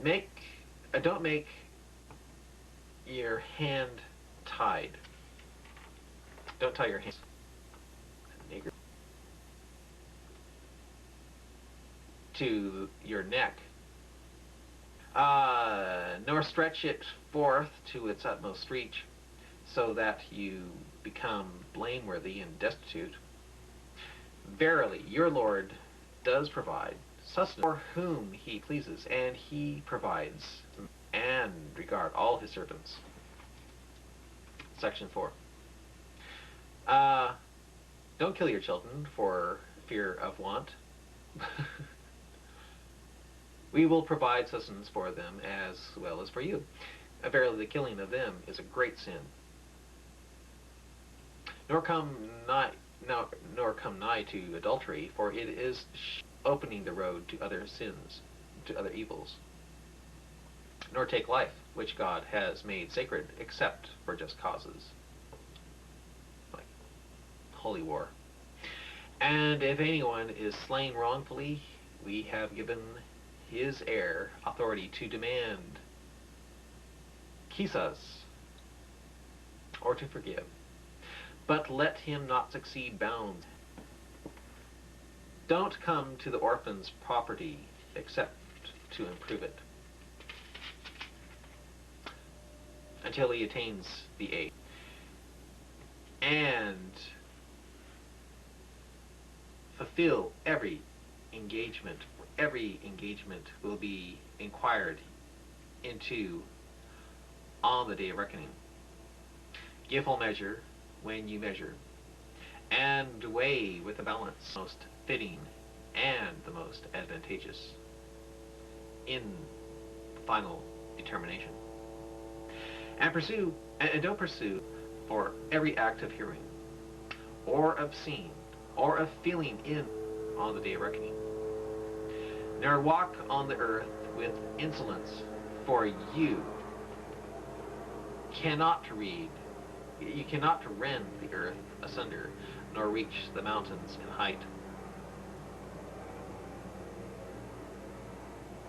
Make, don't make your hand tied. Don't tie your hands to your neck, nor stretch it forth to its utmost reach, so that you become blameworthy and destitute. Verily, your Lord does provide sustenance for whom he pleases, and he provides and regard all his servants. Section 4. Don't kill your children for fear of want. We will provide sustenance for them as well as for you. Verily, the killing of them is a great sin. Nor come nigh to adultery, for it is opening the road to other sins, to other evils. Nor take life, which God has made sacred, except for just causes, like holy war. And if anyone is slain wrongfully, we have given his heir authority to demand kisas, or to forgive. But let him not exceed bounds. Don't come to the orphan's property except to improve it, until he attains the age. And fulfill every engagement. Every engagement will be inquired into on the day of reckoning. Give full measure when you measure, and weigh with a balance most fitting and the most advantageous in final determination. And don't pursue for every act of hearing, or of seeing, or of feeling in on the day of reckoning. Nor walk on the earth with insolence, for you cannot rend the earth asunder, nor reach the mountains in height.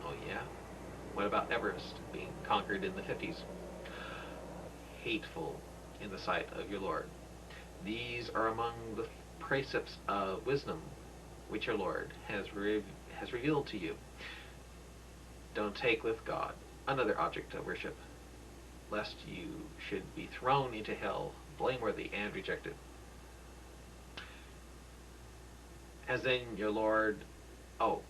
Oh yeah? What about Everest being conquered in the 50s? Hateful in the sight of your Lord. These are among the precepts of wisdom which your Lord has revealed to you. Don't take with God another object of worship, lest you should be thrown into hell, blameworthy and rejected. Has then your Lord, O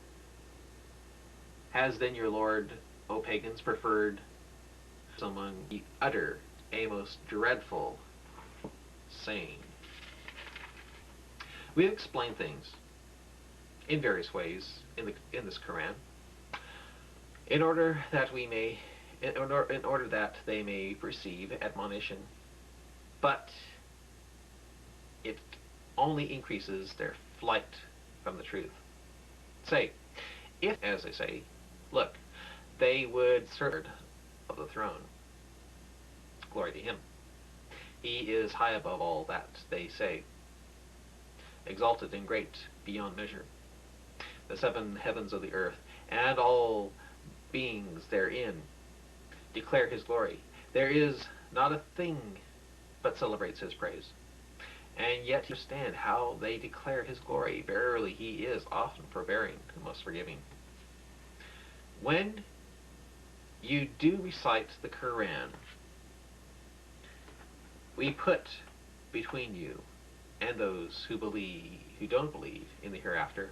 pagans, preferred among ye utter a most dreadful saying? We have explained things in various ways in this Quran, in order that they may receive admonition, but it only increases their flight from the truth. Say, if, as they say, look, they would serve of the throne. Glory to him. He is high above all that they say, exalted and great beyond measure. The seven heavens of the earth and all beings therein declare his glory. There is not a thing but celebrates his praise. And yet you understand how they declare his glory. Verily, he is often forbearing and most forgiving. When you do recite the Quran, we put between you and those who don't believe in the hereafter,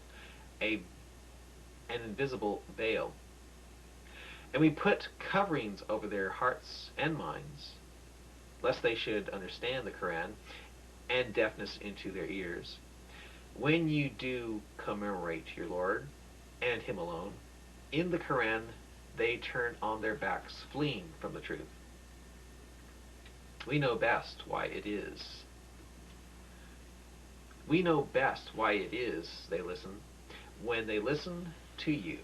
an invisible veil. And we put coverings over their hearts and minds, lest they should understand the Quran, and deafness into their ears. When you do commemorate your Lord, and him alone, in the Quran they turn on their backs, fleeing from the truth. We know best why it is. We know best why it is they listen, when they listen to you,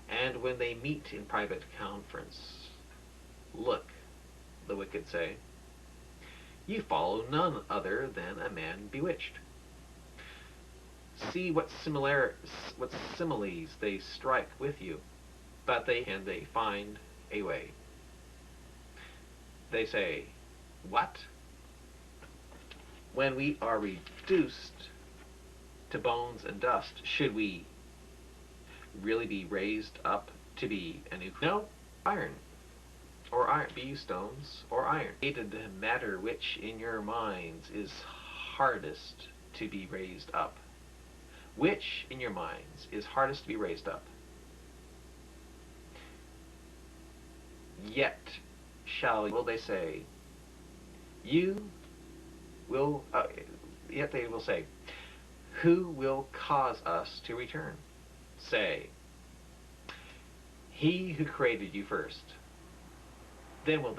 and when they meet in private conference. Look, the wicked say, you follow none other than a man bewitched. See what similes they strike with you. but they find a way. They say, what? When we are reduced to bones and dust, should we really be raised up to be a new? No, iron. Or iron, be you stones, or iron. Created matter which in your minds is hardest to be raised up. Which in your minds is hardest to be raised up. Yet will they say, you will, yet they will say, who will cause us to return? Say, he who created you first. Then will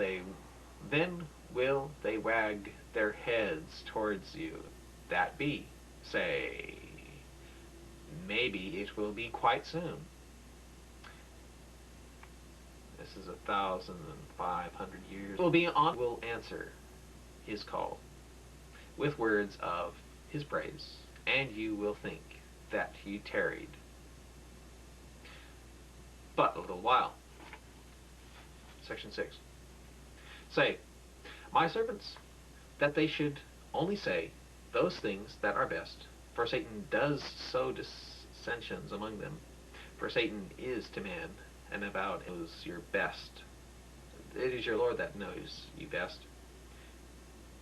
they wag their heads towards you. That be, say, maybe it will be quite soon. This is 1,500 years. Will answer his call with words of his praise, and you will think that he tarried but a little while. Section 6. Say, my servants, that they should only say those things that are best, for Satan does sow dissensions among them. For Satan is to man, and about knows your best. It is your Lord that knows you best.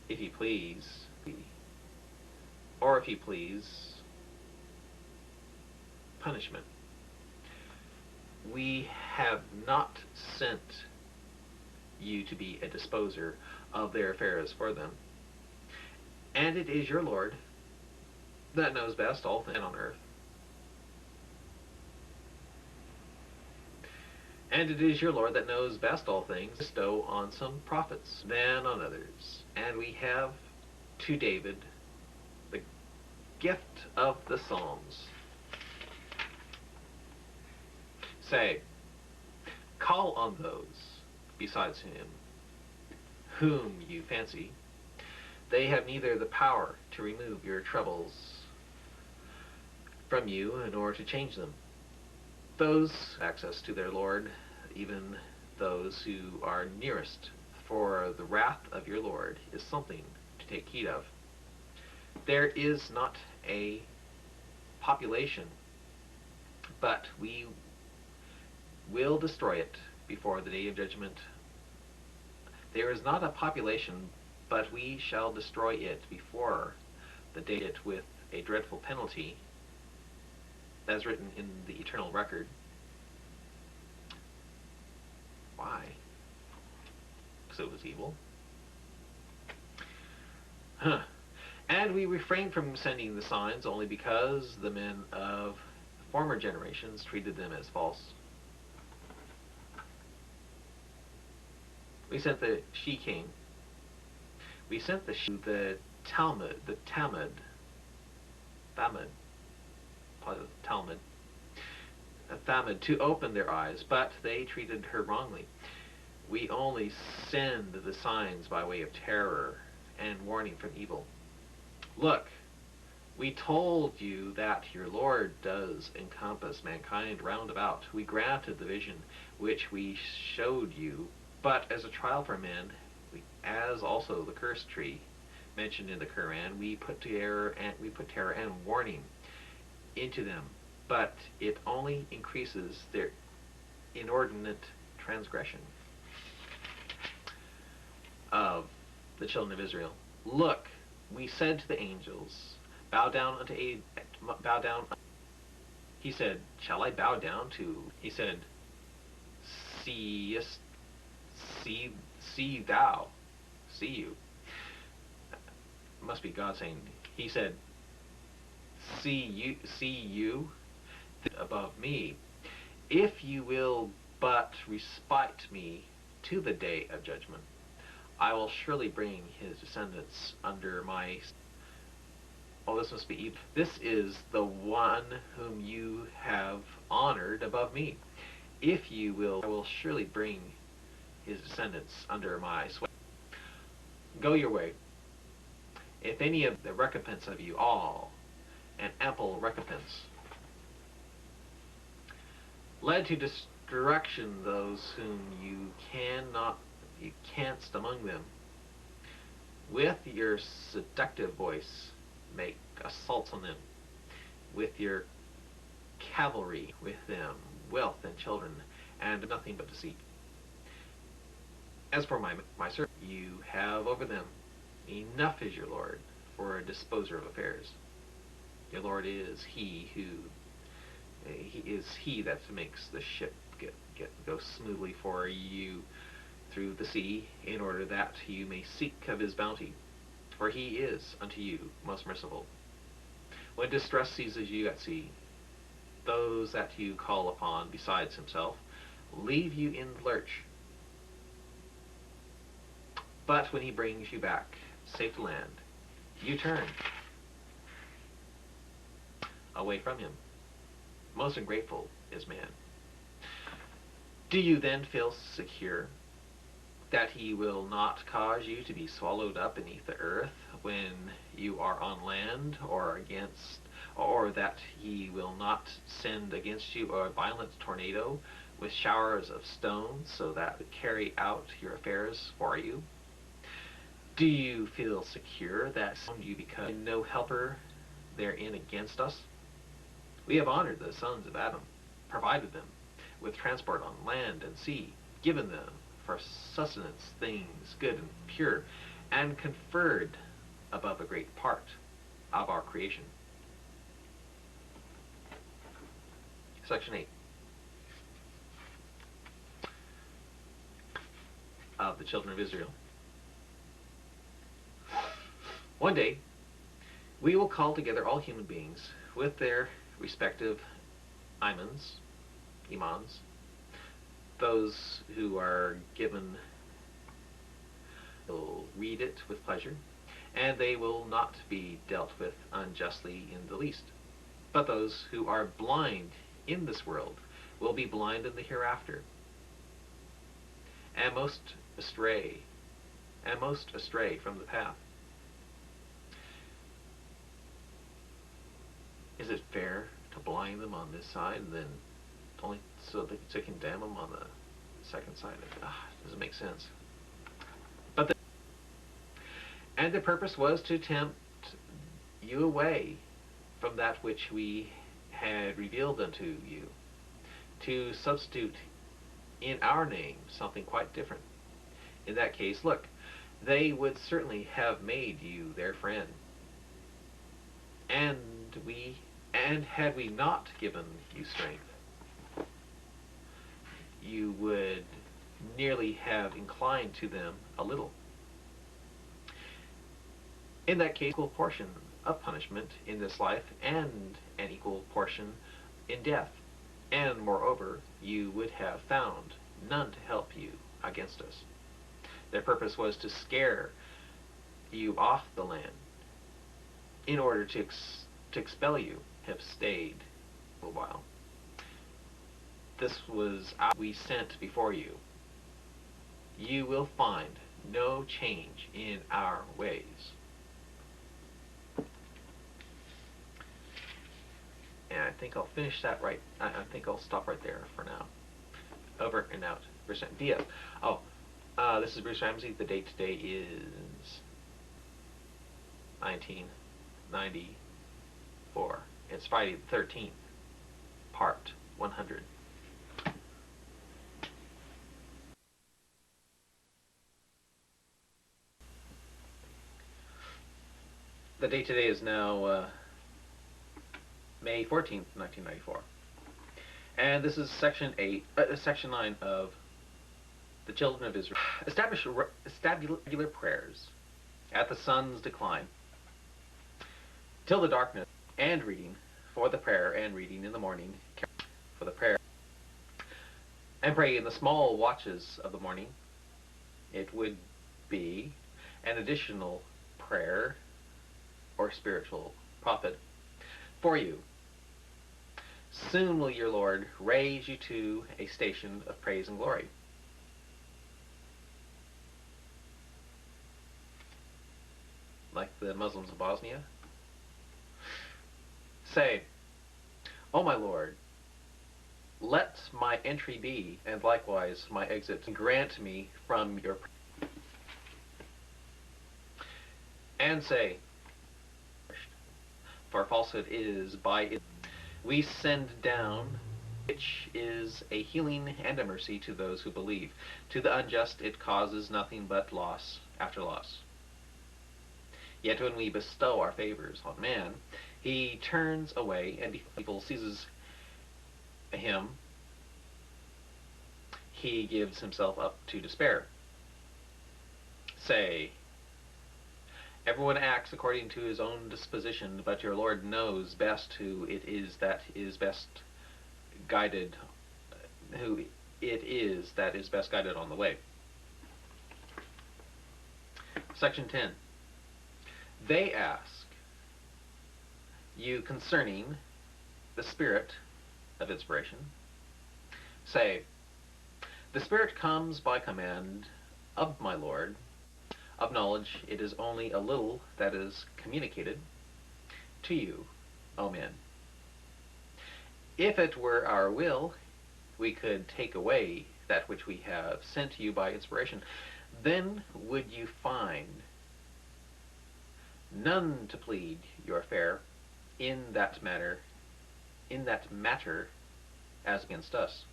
If you please, or if you please, punishment. We have not sent you to be a disposer of their affairs for them. And it is your Lord that knows best all things on earth. And it is your Lord that knows best all things, bestow on some prophets than on others. And we have to David the gift of the Psalms. Say, call on those besides him whom you fancy. They have neither the power to remove your troubles from you nor to change them. Those access to their Lord, even those who are nearest, for the wrath of your Lord is something to take heed of. There is not a population, but we will destroy it before the day of judgment. There is not a population, but we shall destroy it before the day it with a dreadful penalty, as written in the eternal record. Why? Because it was evil. And we refrain from sending the signs only because the men of former generations treated them as false. We sent the she-king. We sent the Talmud, to open their eyes, but they treated her wrongly. We only send the signs by way of terror and warning from evil. Look, we told you that your Lord does encompass mankind round about. We granted the vision which we showed you, but as a trial for men, as also the cursed tree mentioned in the Quran, we put terror and warning into them, but it only increases their inordinate transgression of the children of Israel. Look, we said to the angels, bow down. He said, shall I bow down to? He said, see you. Must be God saying. He said, see you above me, if you will but respite me to the day of judgment. I will surely bring his descendants under my... Oh, this must be evil. This is the one whom you have honored above me. If you will, I will surely bring his descendants under my sway. Go your way. If any of the recompense of you all, an ample recompense, led to destruction those whom you canst among them. With your seductive voice make assaults on them. With your cavalry with them, wealth and children, and nothing but deceit. As for my servant, you have over them. Enough is your Lord for a disposer of affairs. Your Lord is he that makes the ship go smoothly for you through the sea, in order that you may seek of his bounty. For he is unto you most merciful. When distress seizes you at sea, those that you call upon besides himself leave you in the lurch. But when he brings you back safe to land, you turn away from him. Most ungrateful is man. Do you then feel secure that he will not cause you to be swallowed up beneath the earth when you are on land, or that he will not send against you a violent tornado with showers of stones, so that would carry out your affairs for you? Do you feel secure that you become no helper therein against us? We have honored the sons of Adam, provided them with transport on land and sea, given them for sustenance things good and pure, and conferred above a great part of our creation. Section 8 of the children of Israel. One day, we will call together all human beings with their respective imams, those who are given will read it with pleasure, and they will not be dealt with unjustly in the least. But those who are blind in this world will be blind in the hereafter, and most astray from the path. Is it fair to blind them on this side and then only to condemn them on the second side? Doesn't make sense. And the purpose was to tempt you away from that which we had revealed unto you, to substitute in our name something quite different. In that case, look, they would certainly have made you their friend. And had we not given you strength, you would nearly have inclined to them a little. In that case, equal portion of punishment in this life and an equal portion in death. And moreover, you would have found none to help you against us. Their purpose was to scare you off the land in order to expel you, have stayed a while. This was we sent before you. You will find no change in our ways. And I think I'll finish that right. I think I'll stop right there for now. Over and out. Bruce Diaz. This is Bruce Ramsey. The date today is 1994. It's Friday the 13th, part 100. The date today is now May 14th, 1994. And this is section 9 of the children of Israel. Establish regular prayers at the sun's decline, till the darkness, and reading for the prayer, and reading in the morning for the prayer, and pray in the small watches of the morning. It would be an additional prayer or spiritual prophet for you. Soon will your Lord raise you to a station of praise and glory. Like the Muslims of Bosnia. Say, O my Lord, Let my entry be, and likewise my exit. Grant me from your and say, for falsehood is by it we send down, which is a healing and a mercy to those who believe. To the unjust it causes nothing but loss after loss. Yet when we bestow our favors on man, he turns away, and evil seizes him. He gives himself up to despair. Say, everyone acts according to his own disposition, but your Lord knows best who it is that is best guided, who it is that is best guided on the way. Section 10. They ask you concerning the spirit of inspiration. Say, the Spirit comes by command of my Lord. Of knowledge it is only a little that is communicated to you, O men. If it were our will, we could take away that which we have sent to you by inspiration. Then would you find none to plead your affair in that matter as against us.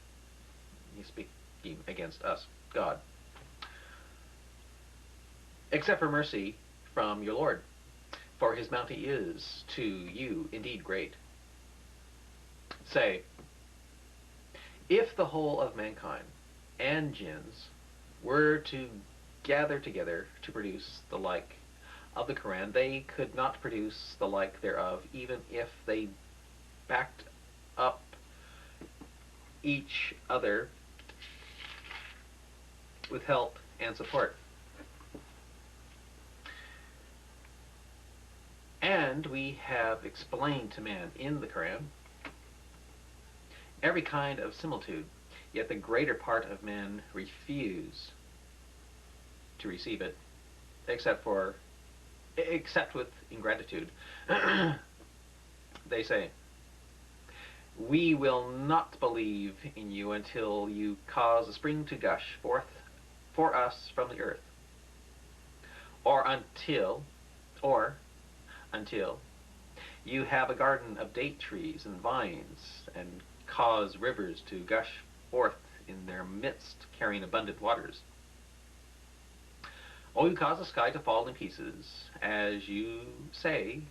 He's speaking against us, God. Except for mercy from your Lord, for his bounty is to you indeed great. Say, if the whole of mankind and jinns were to gather together to produce the like of the Quran, they could not produce the like thereof, even if they backed up each other with help and support. And we have explained to man in the Quran every kind of similitude, yet the greater part of men refuse to receive it, except with ingratitude. They say, we will not believe in you until you cause a spring to gush forth for us from the earth, or until you have a garden of date trees and vines, and cause rivers to gush forth in their midst, carrying abundant waters. Or you cause the sky to fall in pieces, as you say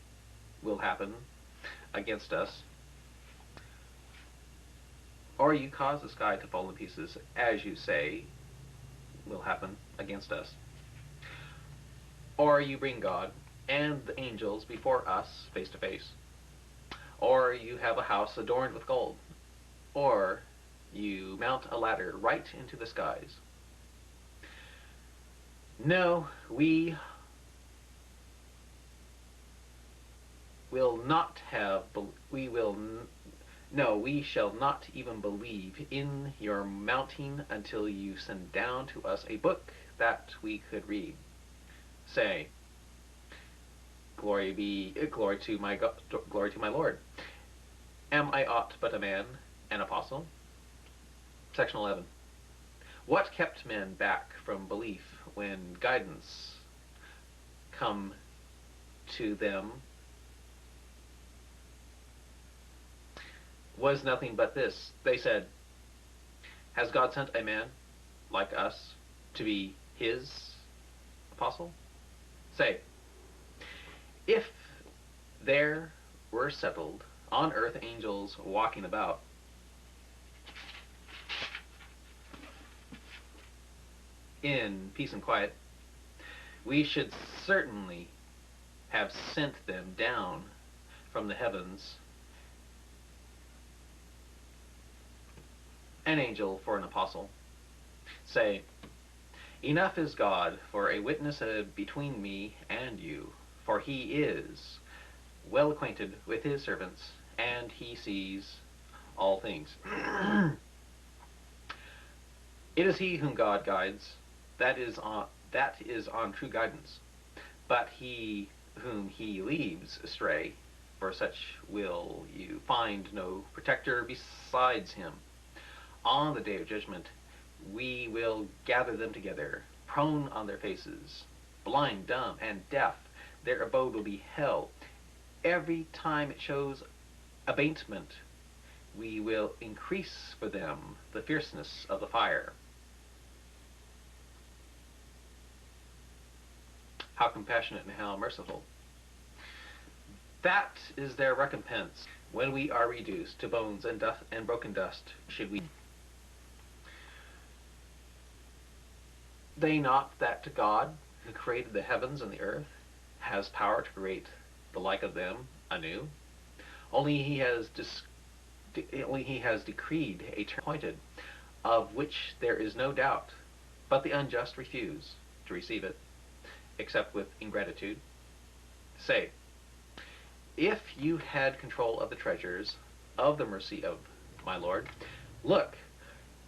will happen against us. Or you cause the sky to fall in pieces, as you say will happen against us. Or you bring God and the angels before us face to face. Or you have a house adorned with gold. Or you mount a ladder right into the skies. No, we shall not even believe in your mounting until you send down to us a book that we could read. Say, glory to my Lord. Am I aught but a man, an apostle? Section 11. What kept men back from belief when guidance come to them was nothing but this? They said, has God sent a man like us to be his apostle? Say, if there were settled on earth angels walking about, in peace and quiet, we should certainly have sent them down from the heavens an angel for an apostle. Say, enough is God for a witness between me and you, for he is well acquainted with his servants, and he sees all things. It is he whom God guides, that is on true guidance. But he whom he leaves astray, for such will you find no protector besides him. On the day of judgment, we will gather them together, prone on their faces, blind, dumb, and deaf. Their abode will be hell. Every time it shows abatement, we will increase for them the fierceness of the fire. How compassionate and how merciful. That is their recompense. When we are reduced to bones and dust and broken dust, should we they not that God, who created the heavens and the earth, has power to create the like of them anew? Only he has decreed a term appointed, of which there is no doubt, but the unjust refuse to receive it, except with ingratitude. Say, if you had control of the treasures of the mercy of my Lord, look,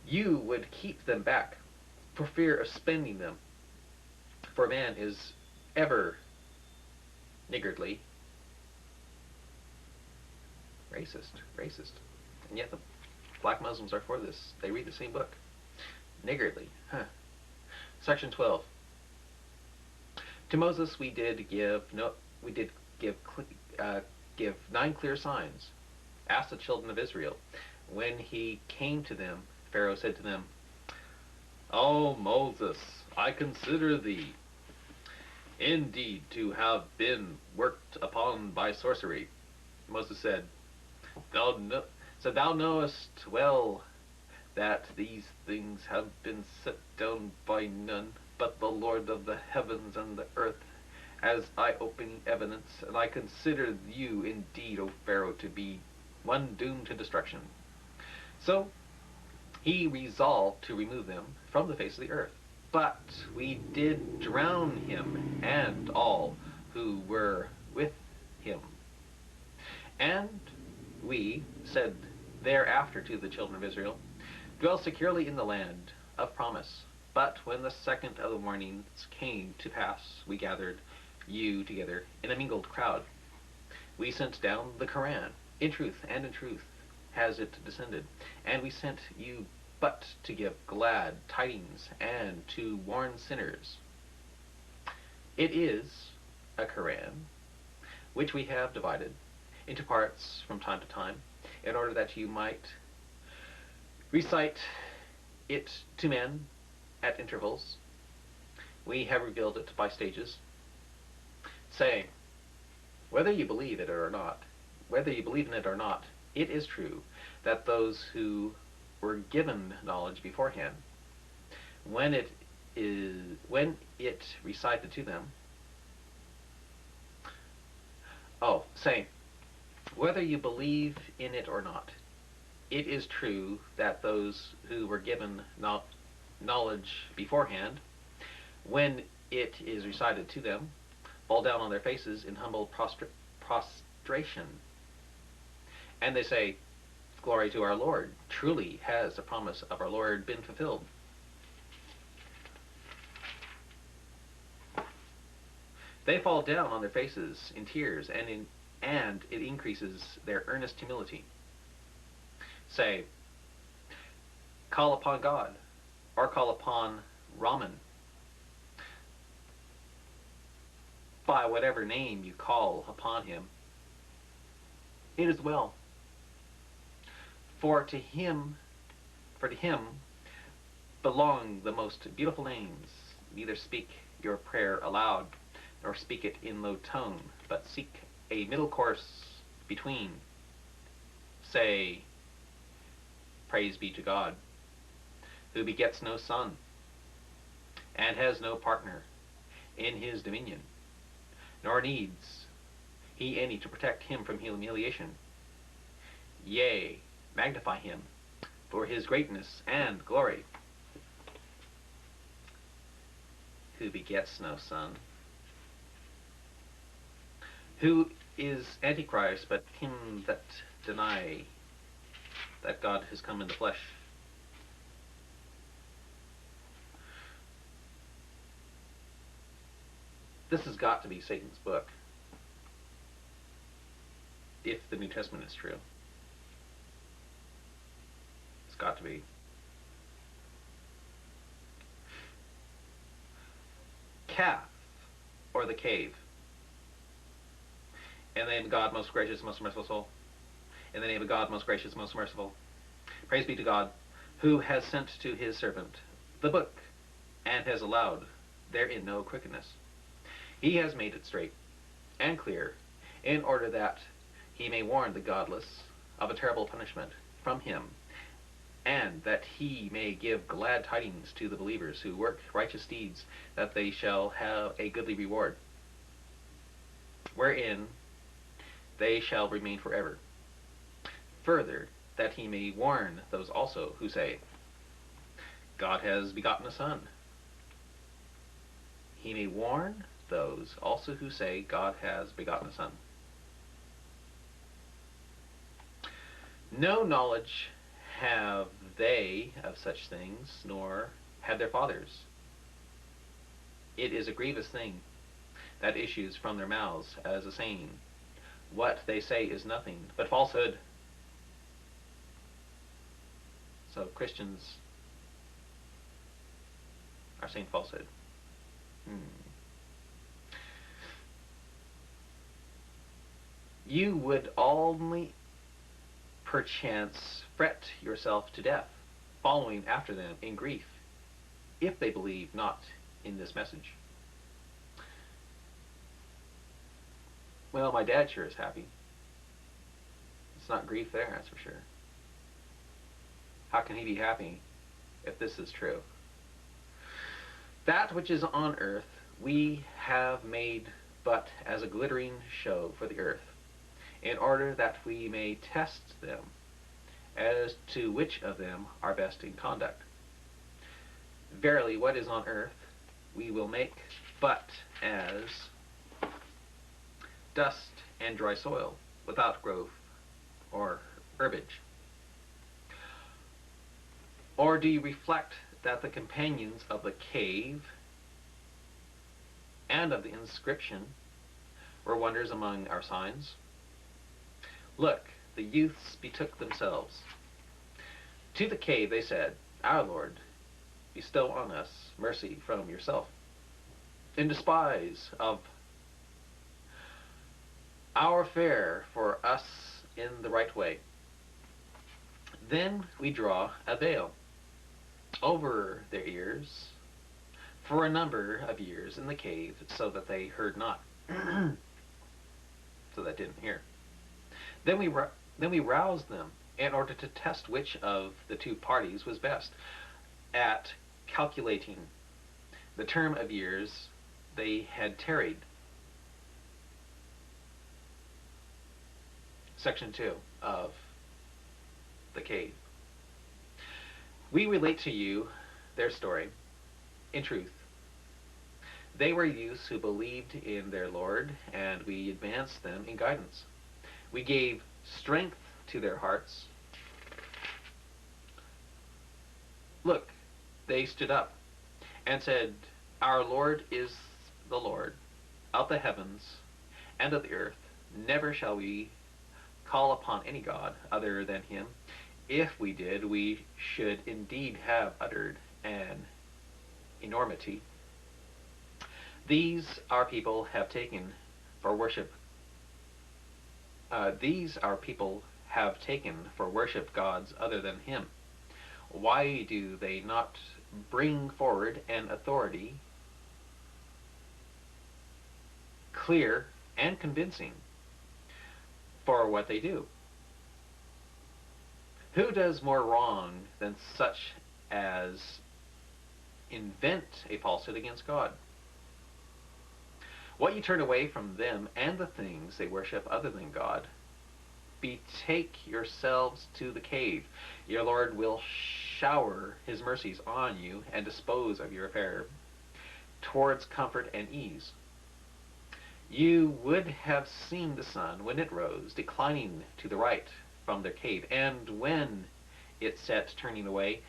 you would keep them back for fear of spending them. For man is ever niggardly, racist. And yet the black Muslims are for this. They read the same book. Niggardly. Huh. Section 12. To Moses we did give 9 clear signs. Ask the children of Israel. When he came to them, Pharaoh said to them, O Moses, I consider thee indeed to have been worked upon by sorcery. Moses said, Thou knowest well that these things have been set down by none but the Lord of the heavens and the earth, as eye-opening evidence, and I consider you indeed, O Pharaoh, to be one doomed to destruction. So he resolved to remove them from the face of the earth. But we did drown him and all who were with him. And we said thereafter to the children of Israel, Dwell securely in the land of promise. But when the second of the mornings came to pass, we gathered you together in a mingled crowd. We sent down the Quran. In truth has it descended. And we sent you but to give glad tidings and to warn sinners. It is a Quran which we have divided into parts from time to time, in order that you might recite it to men at intervals. We have revealed it by stages, saying, whether you believe in it or not, it is true that those who were given knowledge beforehand, when it recited to them, saying, whether you believe in it or not, it is true that those who were given knowledge beforehand, when it is recited to them, fall down on their faces in humble prostration. And they say, Glory to our Lord. Truly has the promise of our Lord been fulfilled. They fall down on their faces in tears, and it increases their earnest humility. Say, call upon God, or call upon Rahman. By whatever name you call upon him, it is well. For to him belong the most beautiful names. Neither speak your prayer aloud, nor speak it in low tone, but seek a middle course between. Say, Praise be to God, who begets no son, and has no partner in his dominion, nor needs he any to protect him from humiliation. Yea, magnify him for his greatness and glory, who begets no son, who is Antichrist, but him that deny that God has come in the flesh. This has got to be Satan's book, if the New Testament is true. It's got to be. calf, or the cave. In the name of God, most gracious, most merciful soul. In the name of God, most gracious, most merciful. Praise be to God, who has sent to his servant the book, and has allowed therein no crookedness. He has made it straight and clear, in order that he may warn the godless of a terrible punishment from him, and that he may give glad tidings to the believers who work righteous deeds, that they shall have a goodly reward, wherein they shall remain forever. Further, that he may warn those also who say, God has begotten a son. He may warn those also who say, God has begotten a son. No knowledge have they of such things, nor had their fathers. It is a grievous thing that issues from their mouths as a saying, what they say is nothing but falsehood. So Christians are saying falsehood. You would only perchance fret yourself to death, following after them in grief, if they believe not in this message. Well, my dad sure is happy. It's not grief there, that's for sure. How can he be happy if this is true? That which is on earth we have made but as a glittering show for the earth, in order that we may test them as to which of them are best in conduct. Verily, what is on earth we will make but as dust and dry soil, without growth or herbage. Or do you reflect that the companions of the cave and of the inscription were wonders among our signs? Look, the youths betook themselves to the cave. They said, our Lord, bestow on us mercy from yourself, in despise of our fare for us in the right way. Then we draw a veil over their ears for a number of years in the cave, so that they heard not. So that didn't hear. Then we roused them in order to test which of the two parties was best at calculating the term of years they had tarried. Section 2 of the cave. We relate to you their story. In truth, they were youths who believed in their Lord, and we advanced them in guidance. We gave strength to their hearts. Look, they stood up and said, our Lord is the Lord of the heavens and of the earth. Never shall we call upon any god other than him. If we did, we should indeed have uttered an enormity. These our people have taken for worship. These our people have taken for worship gods other than him. Why do they not bring forward an authority clear and convincing for what they do? Who does more wrong than such as invent a falsehood against God? What you turn away from them and the things they worship other than God, betake yourselves to the cave. Your Lord will shower his mercies on you and dispose of your affair towards comfort and ease. You would have seen the sun when it rose, declining to the right from their cave, and when it set, turning away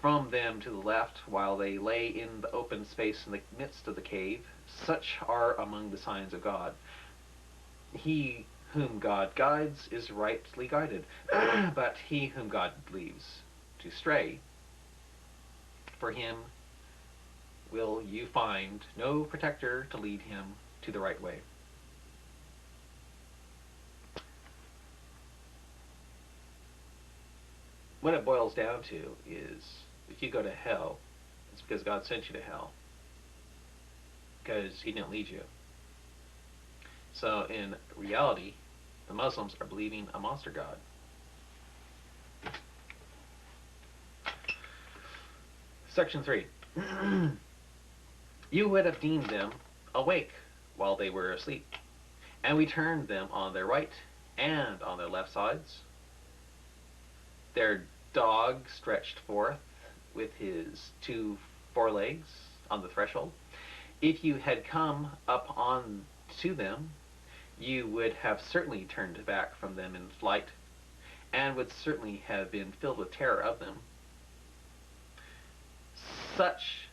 from them to the left, while they lay in the open space in the midst of the cave. Such are among the signs of God. He whom God guides is rightly guided, but he whom God leaves to stray, for him will you find no protector to lead him to the right way. What it boils down to is, if you go to hell, it's because God sent you to hell, because he didn't lead you. So in reality, the Muslims are believing a monster god. Section 3. You would have deemed them awake while they were asleep, and we turned them on their right and on their left sides. Their dog stretched forth with his 2 forelegs on the threshold. If you had come up on to them, you would have certainly turned back from them in flight, and would certainly have been filled with terror of them. Such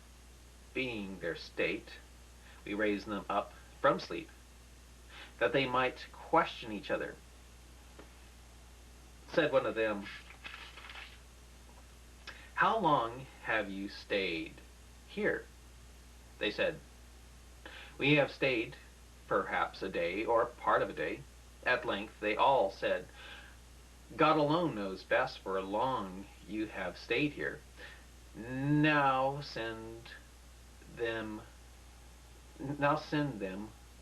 being their state, we raised them up from sleep, that they might question each other. Said one of them, "How long have you stayed here?" They said, "We have stayed perhaps a day or part of a day." At length they all said, "God alone knows best for how long you have stayed here. Now send them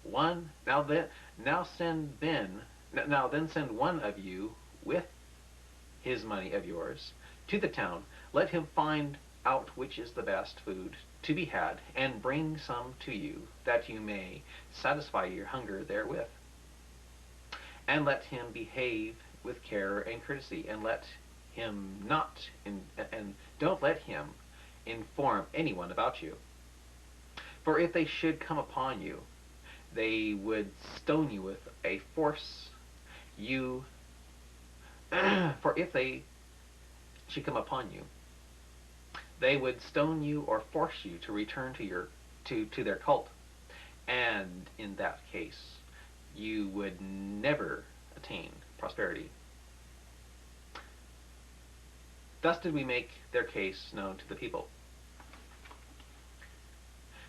one. Now then send one of you with his money of yours to the town. Let him find out which is the best food to be had, and bring some to you, that you may satisfy your hunger therewith. And let him behave with care and courtesy, and don't let him inform anyone about you. For if they should come upon you, they would stone you with a force you for if they should come upon you, they would stone you or force you to return to their cult, and in that case you would never attain prosperity." Thus did we make their case known to the people,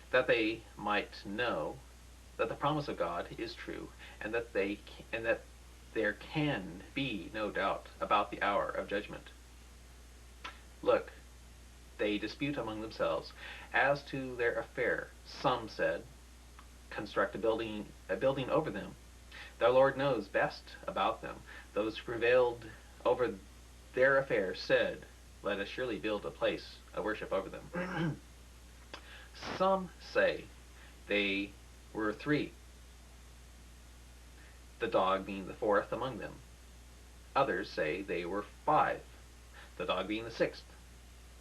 that they might know that the promise of God is true, and that there can be no doubt about the hour of judgment. Look, they dispute among themselves as to their affair. Some said, "Construct a building over them. The Lord knows best about them." Those who prevailed over their affair said, "Let us surely build a place of worship over them." Some say they were 3, the dog being the 4th among them. Others say they were 5, the dog being the 6th,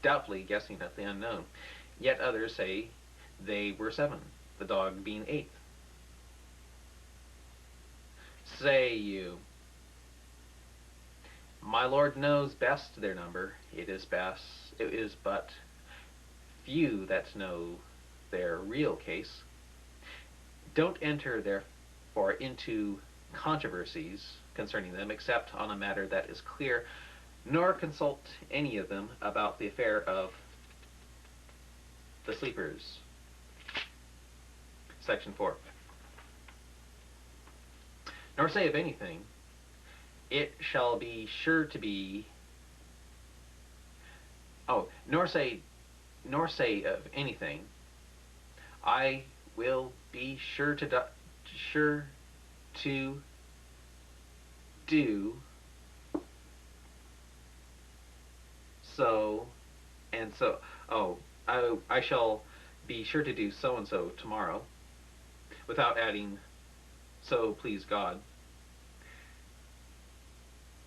doubtfully guessing at the unknown. Yet others say they were 7, the dog being 8th. Say you, "My Lord knows best their number. It is but few that know their real case. Don't enter therefore into controversies concerning them, except on a matter that is clear, nor consult any of them about the affair of the sleepers." Section 4. Nor say of anything, "It shall be sure to be..." Nor say of anything, "I will be sure to do so and so. I shall be sure to do so and so tomorrow," without adding, "So please God."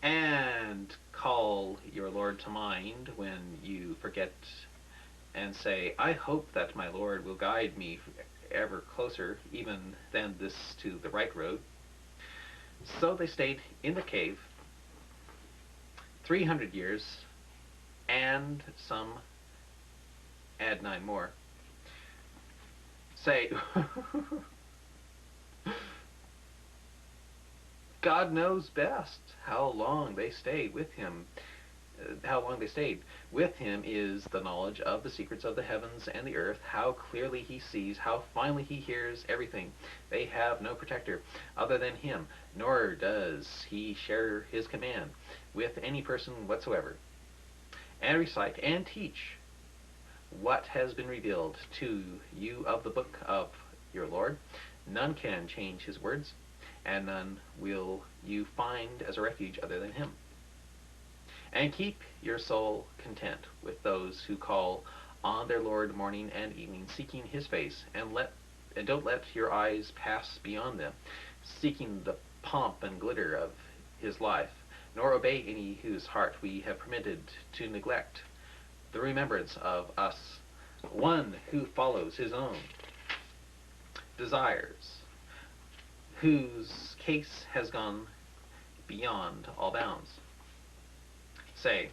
And call your Lord to mind when you forget, and say, "I hope that my Lord will guide me ever closer even than this to the right road." So they stayed in the cave 300 years, and some add 9 more. Say, God knows best how long they stayed with him. how long they stayed. With him is the knowledge of the secrets of the heavens and the earth, how clearly he sees, how finely he hears everything. They have no protector other than him, nor does he share his command with any person whatsoever. And recite and teach what has been revealed to you of the book of your Lord. None can change his words, and none will you find as a refuge other than him. And keep your soul content with those who call on their Lord morning and evening, seeking his face, and don't let your eyes pass beyond them, seeking the pomp and glitter of his life, nor obey any whose heart we have permitted to neglect the remembrance of us, one who follows his own desires, whose case has gone beyond all bounds. Say,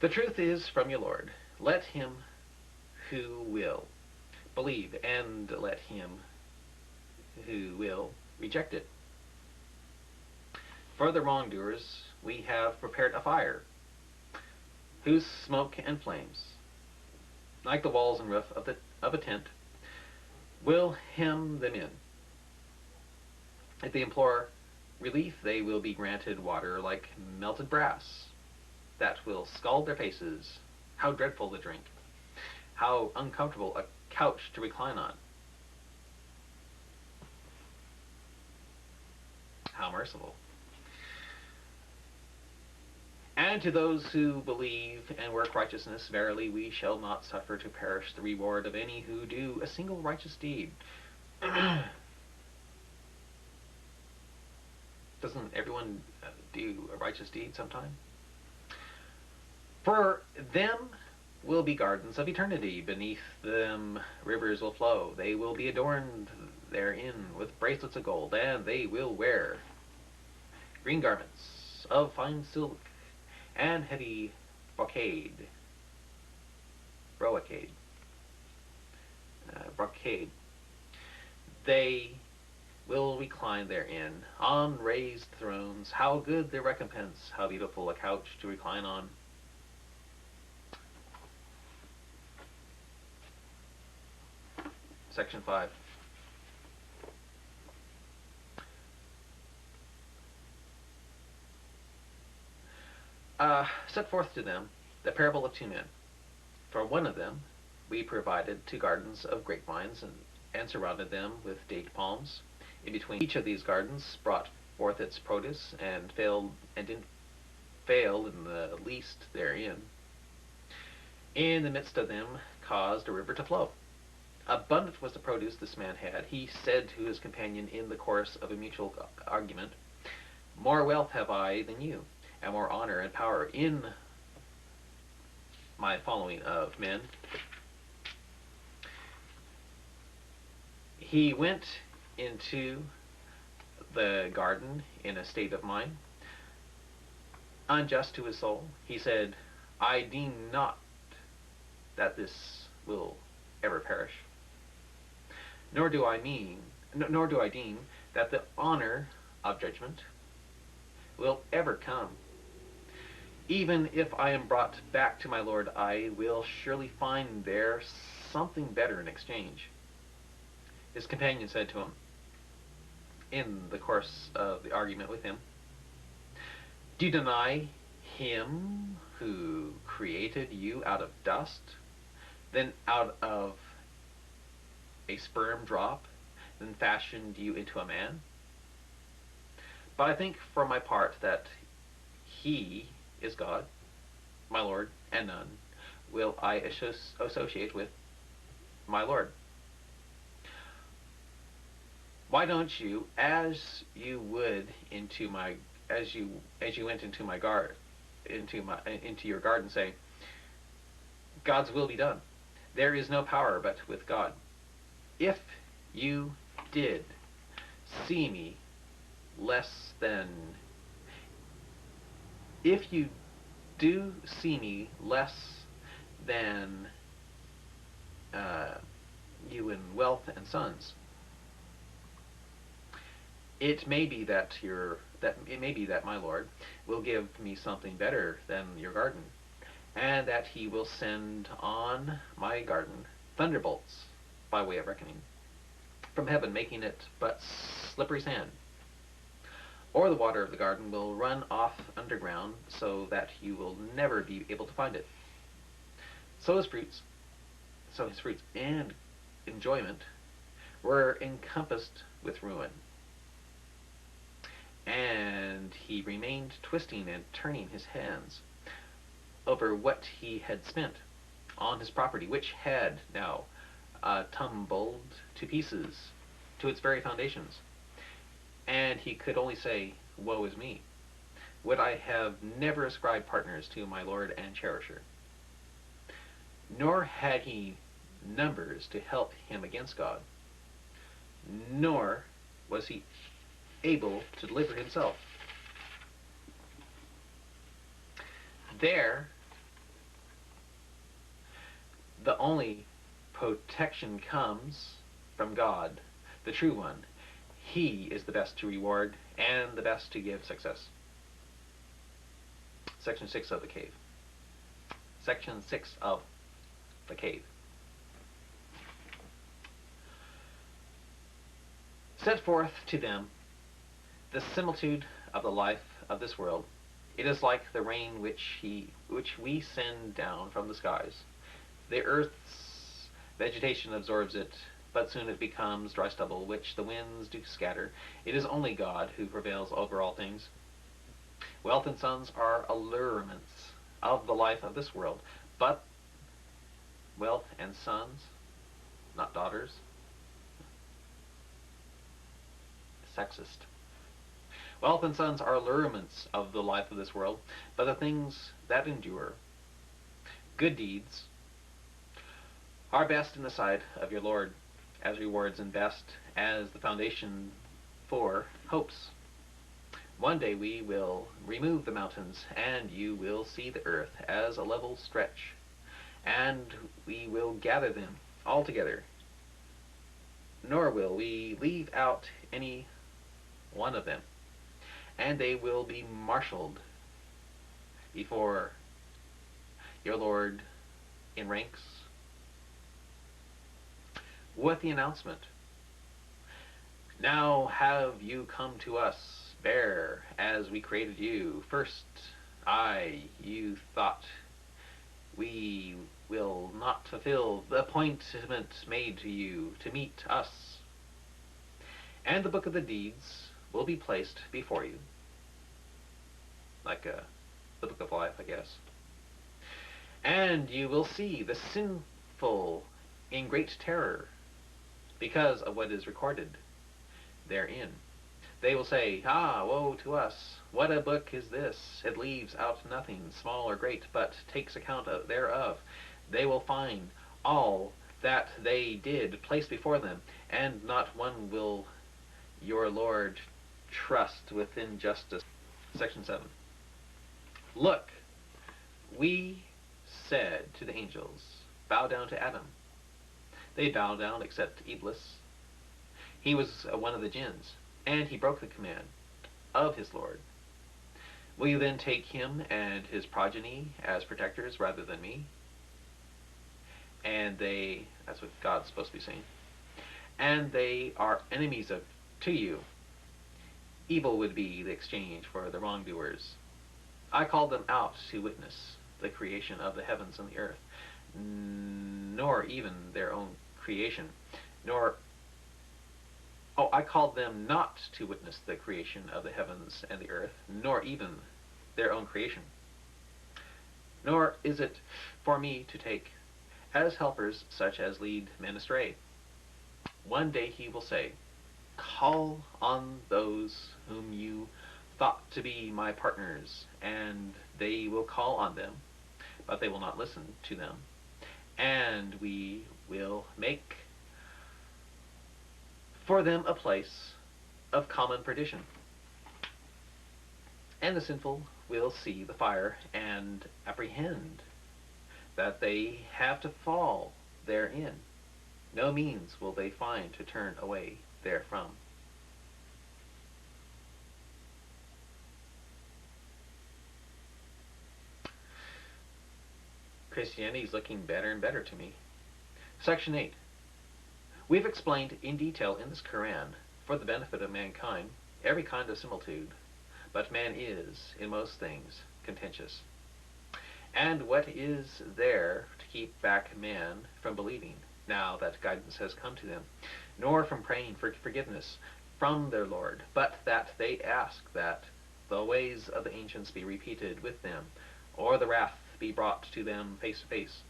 the truth is from your Lord. Let him who will believe, and let him who will reject it. For the wrongdoers we have prepared a fire, whose smoke and flames, like the walls and roof of a tent, will hem them in. If they implore relief, they will be granted water like melted brass that will scald their faces. How dreadful the drink! How uncomfortable a couch to recline on! How merciful! And to those who believe and work righteousness, verily we shall not suffer to perish the reward of any who do a single righteous deed. Doesn't everyone do a righteous deed sometime? For them will be gardens of eternity. Beneath them rivers will flow. They will be adorned therein with bracelets of gold, and they will wear green garments of fine silk and heavy brocade. They will recline therein on raised thrones. How good their recompense! How beautiful a couch to recline on! Section 5. Set forth to them the parable of two men. For one of them we provided two gardens of grapevines and surrounded them with date palms. In between each of these gardens brought forth its produce and didn't fail in the least therein. In the midst of them caused a river to flow. Abundant was the produce this man had. He said to his companion in the course of a mutual argument, more wealth have I than you, and more honor and power in my following of men. He went into the garden in a state of mind, unjust to his soul. He said, I deem not that this will ever perish, nor do I deem that the honor of judgment will ever come. Even if I am brought back to my Lord, I will surely find there something better in exchange. His companion said to him, in the course of the argument with him, do you deny him who created you out of dust, then out of a sperm drop, then fashioned you into a man? But I think for my part that he is God, my Lord, and none will I associate with my Lord. Why don't you, as you went into your garden, say, God's will be done. There is no power but with God. If you did see me less than, if you do see me less than you in wealth and sons, it may be that your that it may be that my Lord will give me something better than your garden, and that he will send on my garden thunderbolts, by way of reckoning, from heaven, making it but slippery sand. Or the water of the garden will run off underground, so that you will never be able to find it. So his fruits, and enjoyment were encompassed with ruin. And he remained twisting and turning his hands over what he had spent on his property, which had now tumbled to pieces to its very foundations. And he could only say, "Woe is me! Would I have never ascribed partners to my Lord and cherisher." Nor had he numbers to help him against God, nor was he able to deliver himself. There, the only protection comes from God, the true one. He is the best to reward and the best to give success. Section 6 of the cave. Section 6 of the cave. Set forth to them the similitude of the life of this world. It is like the rain which we send down from the skies. The earth's vegetation absorbs it, but soon it becomes dry stubble, which the winds do scatter. It is only God who prevails over all things. Wealth and sons are allurements of the life of this world, but wealth and sons, not daughters. Sexist. Wealth and sons are allurements of the life of this world, but the things that endure, good deeds, are best in the sight of your Lord, as rewards and best as the foundation for hopes. One day we will remove the mountains, and you will see the earth as a level stretch, and we will gather them all together, nor will we leave out any one of them, and they will be marshaled before your Lord in ranks with the announcement, "Now have you come to us, bare as we created you. First, you thought we will not fulfill the appointment made to you to meet us. And the book of the deeds will be placed before you." Like the book of life, I guess. "And you will see the sinful in great terror because of what is recorded therein. They will say, 'Ah, woe to us! What a book is this! It leaves out nothing, small or great, but takes account thereof.' They will find all that they did placed before them, and not one will your Lord trust with injustice." Section 7. "Look, we said to the angels, 'Bow down to Adam.' They bow down except Iblis. He was one of the jinns, and he broke the command of his Lord. Will you then take him and his progeny as protectors rather than me?" And that's what God's supposed to be saying. "And they are enemies to you. Evil would be the exchange for the wrongdoers. I called them out to witness the creation of the heavens and the earth, nor even their own creation, I called them not to witness the creation of the heavens and the earth, nor even their own creation. Nor is it for me to take as helpers such as lead men astray. One day he will say, 'Call on those whom you thought to be my partners,' and they will call on them, but they will not listen to them. And we will make for them a place of common perdition. And the sinful will see the fire and apprehend that they have to fall therein. No means will they find to turn away therefrom." Christianity is looking better and better to me. Section 8. We've explained in detail in this Quran, for the benefit of mankind, every kind of similitude, but man is, in most things, contentious. And what is there to keep back man from believing, now that guidance has come to them, nor from praying for forgiveness from their Lord, but that they ask that the ways of the ancients be repeated with them, or the wrath be brought to them face to face.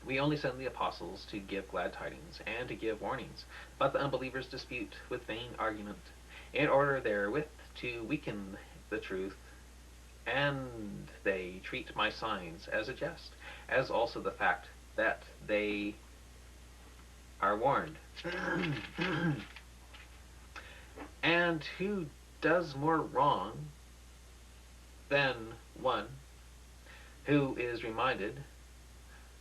We only send the apostles to give glad tidings and to give warnings, but the unbelievers dispute with vain argument, in order therewith to weaken the truth, and they treat my signs as a jest, as also the fact that they are warned. And who does more wrong than one who is reminded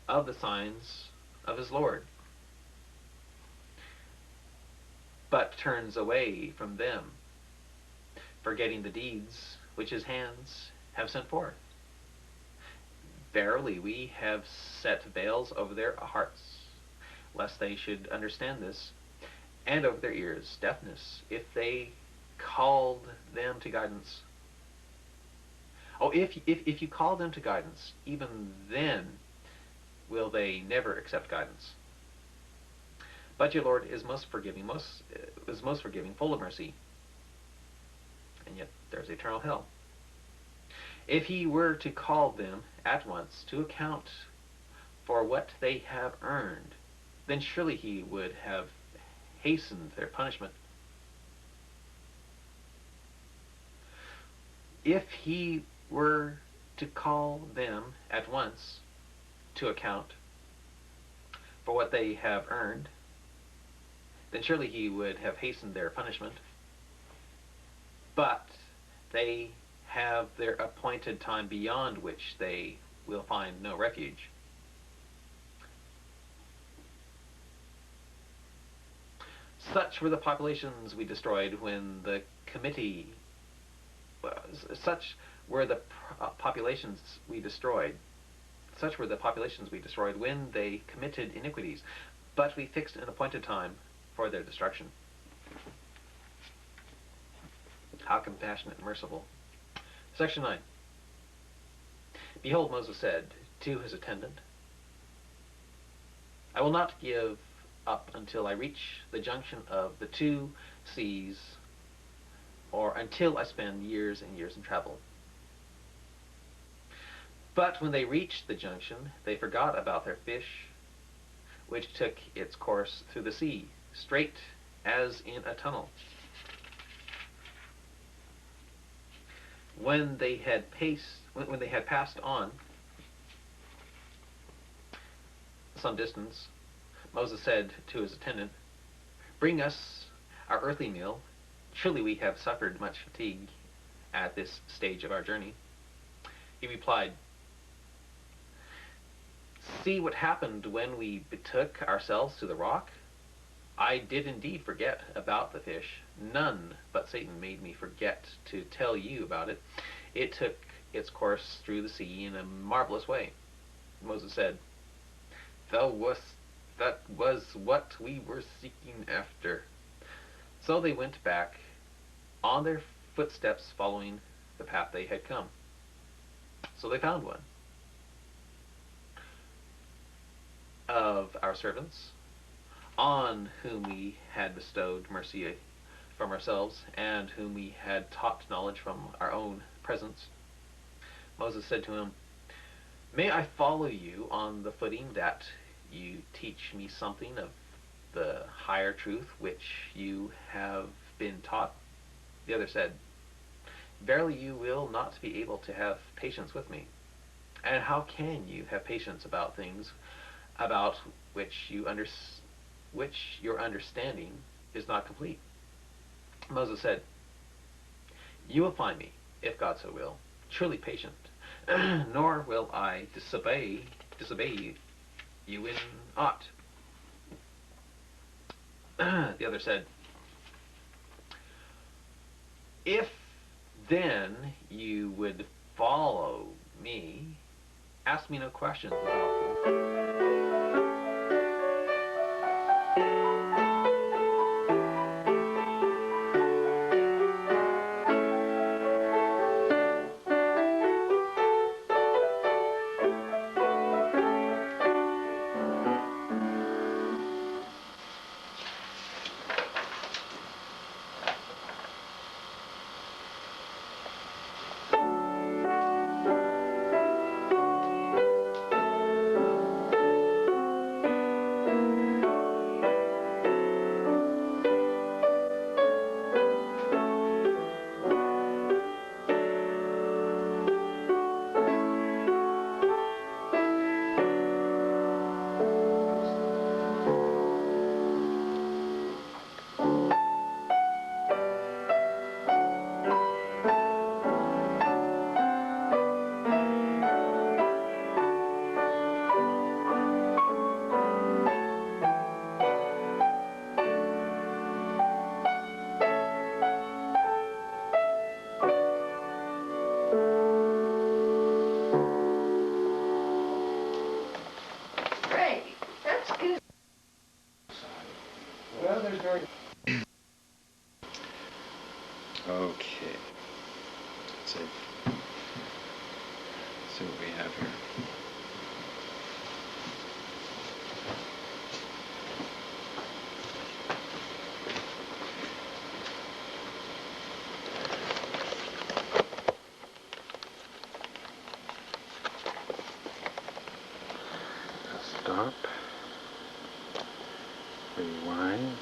of the signs of his Lord, but turns away from them, forgetting the deeds which his hands have sent forth? Verily, we have set veils over their hearts, lest they should understand this, and over their ears deafness, if they called them to guidance. Oh, if you call them to guidance, even then will they never accept guidance. But your Lord is most forgiving, full of mercy, and yet there's eternal hell. If he were to call them at once to account for what they have earned, then surely he would have hastened their punishment. If he were to call them at once to account for what they have earned, then surely he would have hastened their punishment. But they have their appointed time beyond which they will find no refuge. Such were the populations we destroyed when the committee such were the populations we destroyed when they committed iniquities, but we fixed an appointed time for their destruction. How compassionate and merciful. Section 9. Behold, Moses said to his attendant, I will not give up until I reach the junction of the two seas, or until I spend years and years in travel. But when they reached the junction, they forgot about their fish, which took its course through the sea, straight as in a tunnel. When they had passed on some distance, Moses said to his attendant, Bring us our earthly meal. Surely we have suffered much fatigue at this stage of our journey. He replied, See what happened when we betook ourselves to the rock? I did indeed forget about the fish. None but Satan made me forget to tell you about it. It took its course through the sea in a marvelous way. Moses said, That was what we were seeking after. So they went back on their footsteps, following the path they had come. So they found one of our servants, on whom we had bestowed mercy from ourselves, and whom we had taught knowledge from our own presence. Moses said to him, May I follow you on the footing that you teach me something of the higher truth which you have been taught? The other said, Verily you will not be able to have patience with me. And how can you have patience about things about which your understanding is not complete? Moses said, You will find me, if God so will, truly patient, nor will I disobey you in aught. The other said, If then you would follow me Ask me no questions, little fool. Okay. Let's see. See what we have here. Stop. Rewind.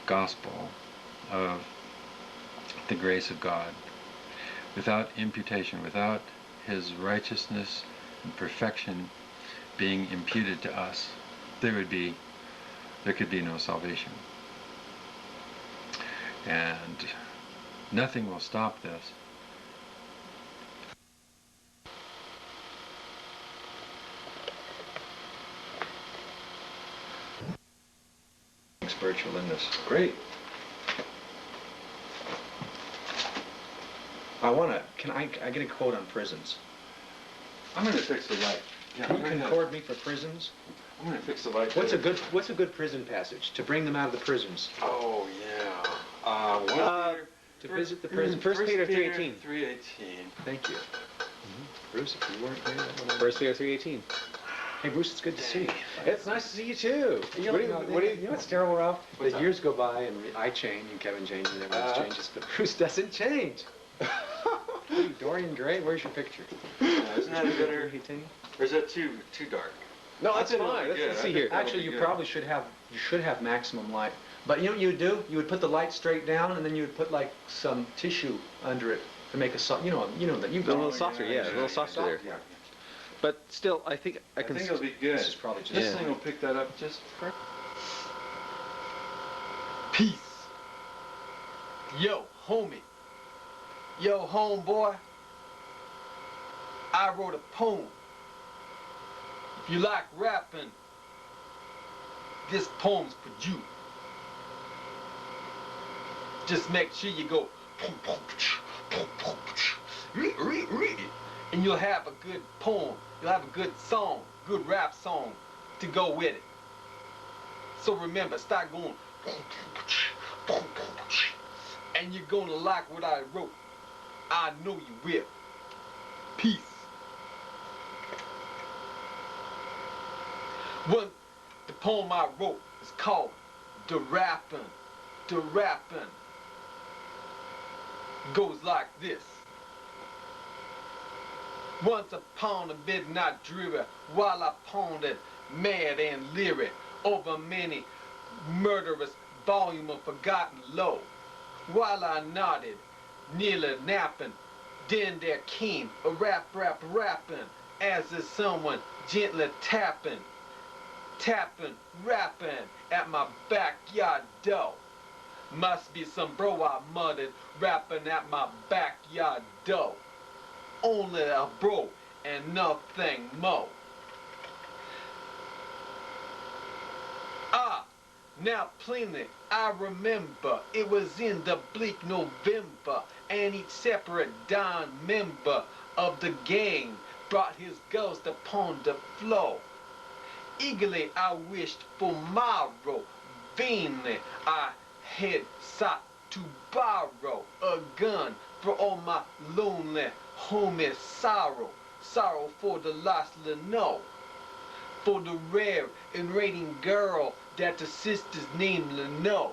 Gospel of the grace of God, without imputation, without His righteousness and perfection being imputed to us, there could be no salvation. And nothing will stop this. Spiritual in this. Great. Can I get a quote on prisons? I'm going to fix the light. Yeah, Can you concord me for prisons? I'm going to fix the light. What's a good prison passage to bring them out of the prisons? Oh yeah. To visit the prison. 1 Peter 3:18. 3:18. Thank you. Bruce, if you weren't here, that would have... 1 Peter 3:18. Hey Bruce, it's good to see you. It's nice to see you too. You know what's terrible, Ralph? The years go by and I change and Kevin changes and everyone changes, but Bruce doesn't change. Hey, Dorian Gray, where's your picture? Isn't that a better? 18? Or is that too dark? No, that's did fine. really Let's good. see here. Actually, you probably should have maximum light. But you know what you would do? You would put the light straight down, and then you would put like some tissue under it to make a soft. You know that you. A little softer, yeah, a little softer there. Yeah. But still, I think I can. think it'll be good. This is probably just. This thing will pick that up just perfect. Peace. Yo, homie. Yo, homeboy. I wrote a poem. If you like rapping, this poem's for you. Just make sure you go and you'll have a good poem. You'll have a good song, good rap song to go with it. So remember, start going and you're gonna like what I wrote. I know you will. Peace. The poem I wrote is called The Rappin'. The Rappin'. Goes like this. Once upon a midnight dreary, while I pondered, mad and leery, over many murderous volume of forgotten lore, while I nodded, nearly napping, then there came a rapping, as if someone gently tapping, rapping at my backyard door. Must be some bro, I muttered, rapping at my backyard door. Only a bro and nothing more. Now plainly I remember it was in the bleak November, and each separate dying member of the gang brought his ghost upon the floor. Eagerly I wished for morrow, vainly I had sought to borrow a gun for all my lonely homie sorrow, sorrow for the lost Lenore, for the rare and rating girl that the sisters named Lenore.